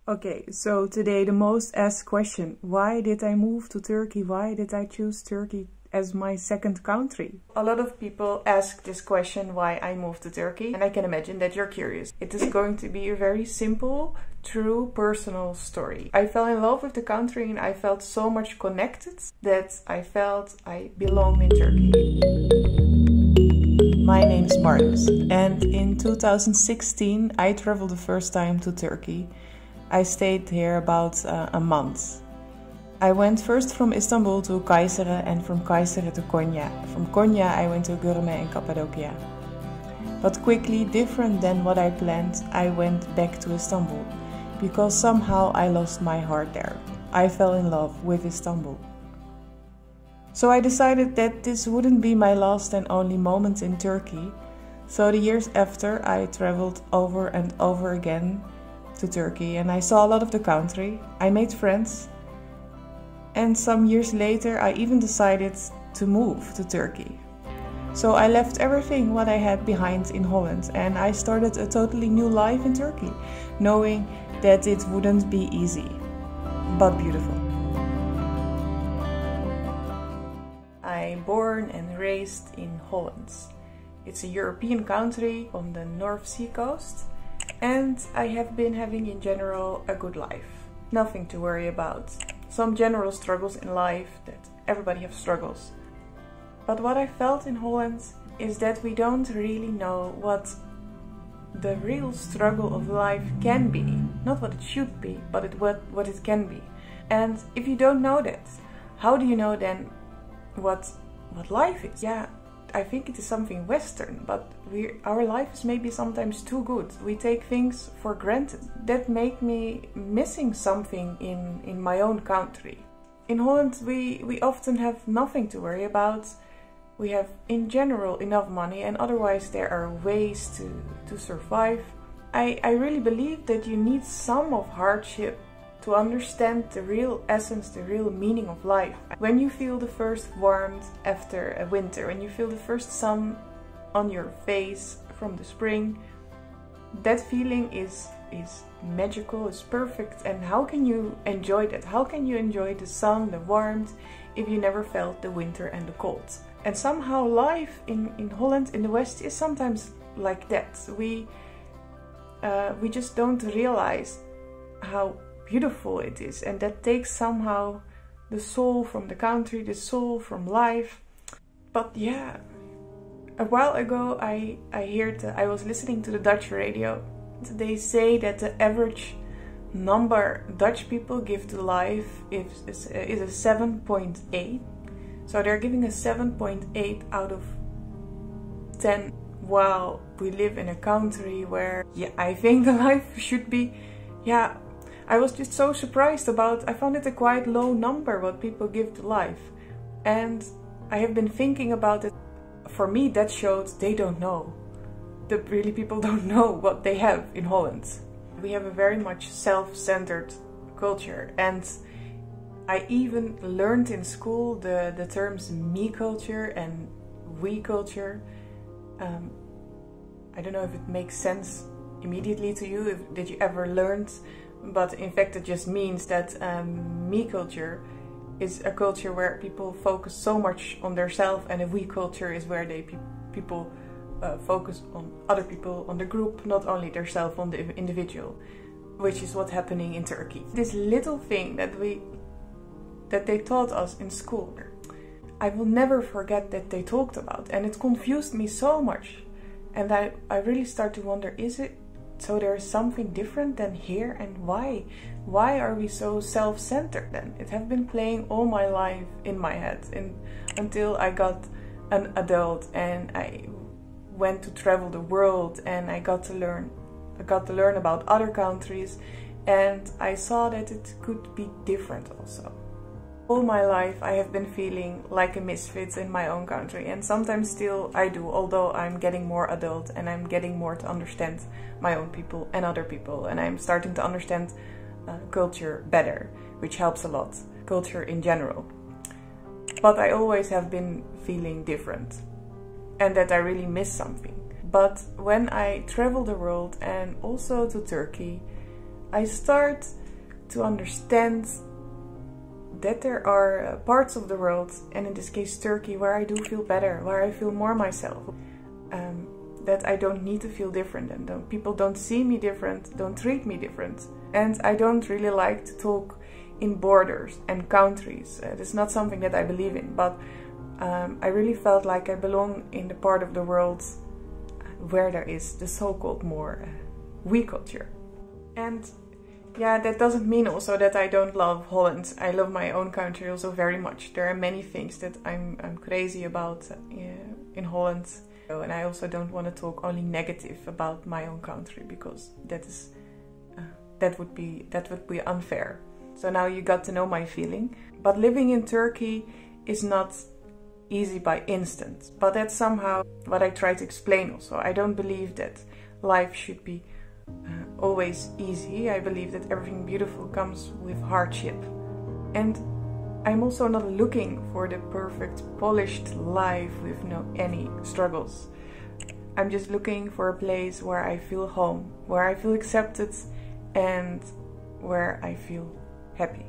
Okay, so today the most asked question, why did I move to Turkey? Why did I choose Turkey as my second country? A lot of people ask this question, why I moved to Turkey, and I can imagine that you're curious. It is going to be a very simple, true, personal story. I fell in love with the country and I felt so much connected that I felt I belong in Turkey. My name is Marlies, and in 2016 I traveled the first time to Turkey. I stayed here about a month. I went first from Istanbul to Kayseri and from Kayseri to Konya. From Konya I went to Gürme and Cappadocia. But quickly, different than what I planned, I went back to Istanbul because somehow I lost my heart there. I fell in love with Istanbul. So I decided that this wouldn't be my last and only moment in Turkey. So the years after, I traveled over and over again to Turkey and I saw a lot of the country. I made friends, and some years later I even decided to move to Turkey. So I left everything what I had behind in Holland and I started a totally new life in Turkey, knowing that it wouldn't be easy, but beautiful. I'm born and raised in Holland. It's a European country on the North Sea coast. And I have been having in general a good life. Nothing to worry about. Some general struggles in life that everybody has struggles. But what I felt in Holland is that we don't really know what the real struggle of life can be. Not what it should be, but what it can be. And if you don't know that, how do you know then what life is? Yeah, I think it is something Western, but our life is maybe sometimes too good. We take things for granted. That make me missing something in my own country. In Holland we often have nothing to worry about. We have in general enough money and otherwise there are ways to survive. I really believe that you need some of hardship to understand the real essence, the real meaning of life. When you feel the first warmth after a winter, when you feel the first sun on your face from the spring, that feeling is magical, is perfect. And how can you enjoy that? How can you enjoy the sun, the warmth, if you never felt the winter and the cold? And somehow life in Holland, in the West, is sometimes like that. We just don't realize how beautiful it is, and that takes somehow the soul from the country, the soul from life. But yeah, a while ago I was listening to the Dutch radio. They say that the average number Dutch people give to life is a 7.8. So they're giving a 7.8 out of 10, while we live in a country where, yeah, I think the life should be, yeah, I was just so surprised about, I found it a quite low number what people give to life. And I have been thinking about it. For me that showed they don't know. People don't know what they have in Holland. We have a very much self-centered culture, and I even learned in school the terms me culture and we culture. I don't know if it makes sense immediately to you, did you ever learned? But in fact it just means that me culture is a culture where people focus so much on themselves, and a we culture is where people focus on other people, on the group, not only themselves, on the individual, which is what's happening in Turkey. This little thing that they taught us in school, I will never forget that they talked about, and it confused me so much. And I really start to wonder, is it so there's something different than here, and why? Why are we so self-centered then? It has been playing all my life in my head until I got an adult and I went to travel the world, and I got to learn about other countries, and I saw that it could be different also. All my life I have been feeling like a misfit in my own country, and sometimes still I do, although I'm getting more adult and I'm getting more to understand my own people and other people, and I'm starting to understand culture better, which helps a lot, culture in general. But I always have been feeling different, and that I really miss something. But when I travel the world, and also to Turkey, I start to understand that there are parts of the world, and in this case Turkey, where I do feel better, where I feel more myself. That I don't need to feel different, and people don't see me different, don't treat me different. And I don't really like to talk in borders and countries. It's not something that I believe in, but I really felt like I belong in the part of the world where there is the so-called more we culture. And yeah, that doesn't mean also that I don't love Holland. I love my own country also very much. There are many things that I'm crazy about in Holland. And I also don't want to talk only negative about my own country, because that would be unfair. So now you got to know my feeling. But living in Turkey is not easy by instant. But that's somehow what I try to explain also. I don't believe that life should be always easy. I believe that everything beautiful comes with hardship. And I'm also not looking for the perfect polished life with any struggles. I'm just looking for a place where I feel home, where I feel accepted, and where I feel happy.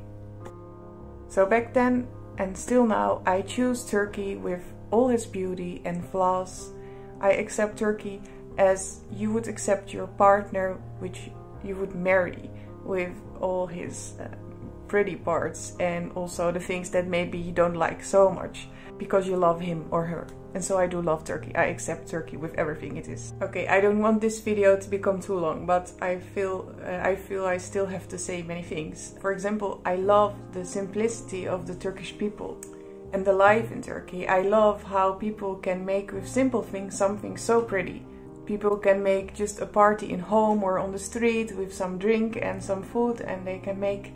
So back then and still now, I choose Turkey with all its beauty and flaws. I accept Turkey as you would accept your partner, which you would marry, with all his pretty parts and also the things that maybe you don't like so much because you love him or her. And so I do love Turkey. I accept Turkey with everything it is. Okay, I don't want this video to become too long, but I feel I still have to say many things. For example, I love the simplicity of the Turkish people and the life in Turkey. I love how people can make with simple things something so pretty. People can make just a party in home or on the street with some drink and some food, and they can make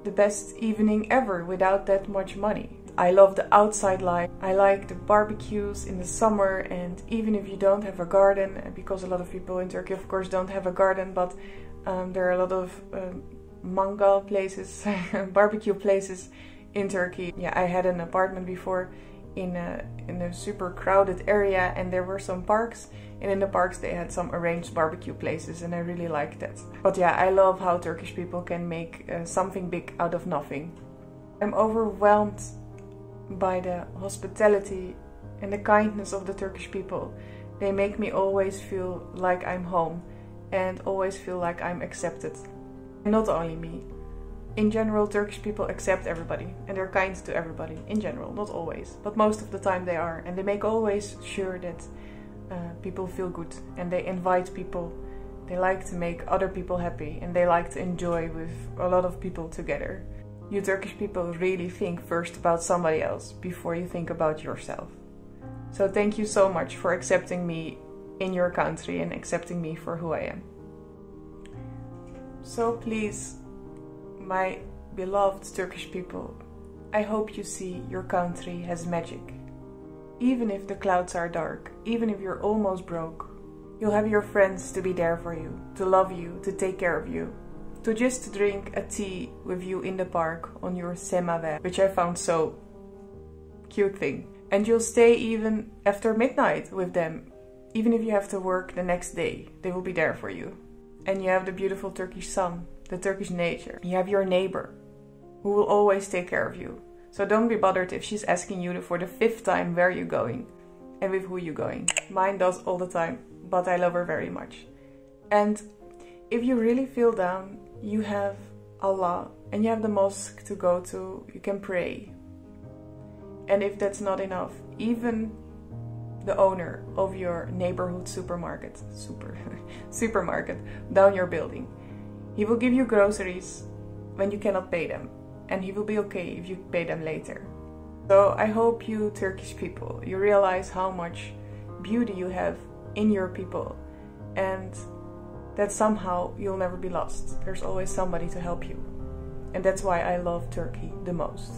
the best evening ever without that much money. I love the outside life. I like the barbecues in the summer, and even if you don't have a garden, because a lot of people in Turkey of course don't have a garden, but there are a lot of mangal places, barbecue places in Turkey. Yeah, I had an apartment before in a super crowded area, and there were some parks, and in the parks they had some arranged barbecue places, and I really liked that. But yeah, I love how Turkish people can make something big out of nothing. I'm overwhelmed by the hospitality and the kindness of the Turkish people. They make me always feel like I'm home and always feel like I'm accepted. And not only me. In general, Turkish people accept everybody and they're kind to everybody. In general, not always, but most of the time they are. And they make always sure that people feel good, and they invite people. They like to make other people happy, and they like to enjoy with a lot of people together. You Turkish people really think first about somebody else before you think about yourself. So thank you so much for accepting me in your country and accepting me for who I am. So please, my beloved Turkish people, I hope you see your country has magic. Even if the clouds are dark, even if you're almost broke, you'll have your friends to be there for you, to love you, to take care of you. To just drink a tea with you in the park on your semaver, which I found so cute thing. And you'll stay even after midnight with them. Even if you have to work the next day, they will be there for you. And you have the beautiful Turkish sun, the Turkish nature. You have your neighbor, who will always take care of you. So don't be bothered if she's asking you for the 5th time where you're going and with who you're going. Mine does all the time, but I love her very much. And if you really feel down, you have Allah and you have the mosque to go to. You can pray. And if that's not enough, even the owner of your neighborhood supermarket down your building, he will give you groceries when you cannot pay them, and he will be okay if you pay them later. So I hope you Turkish people, you realize how much beauty you have in your people, and that somehow you'll never be lost. There's always somebody to help you. And that's why I love Turkey the most.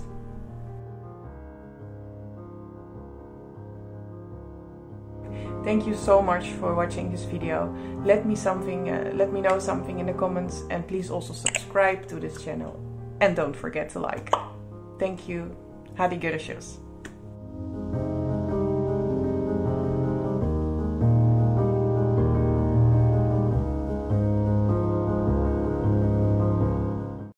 Thank you so much for watching this video. Let me know something in the comments, and please also subscribe to this channel. And don't forget to like. Thank you. Hadi görüşürüz.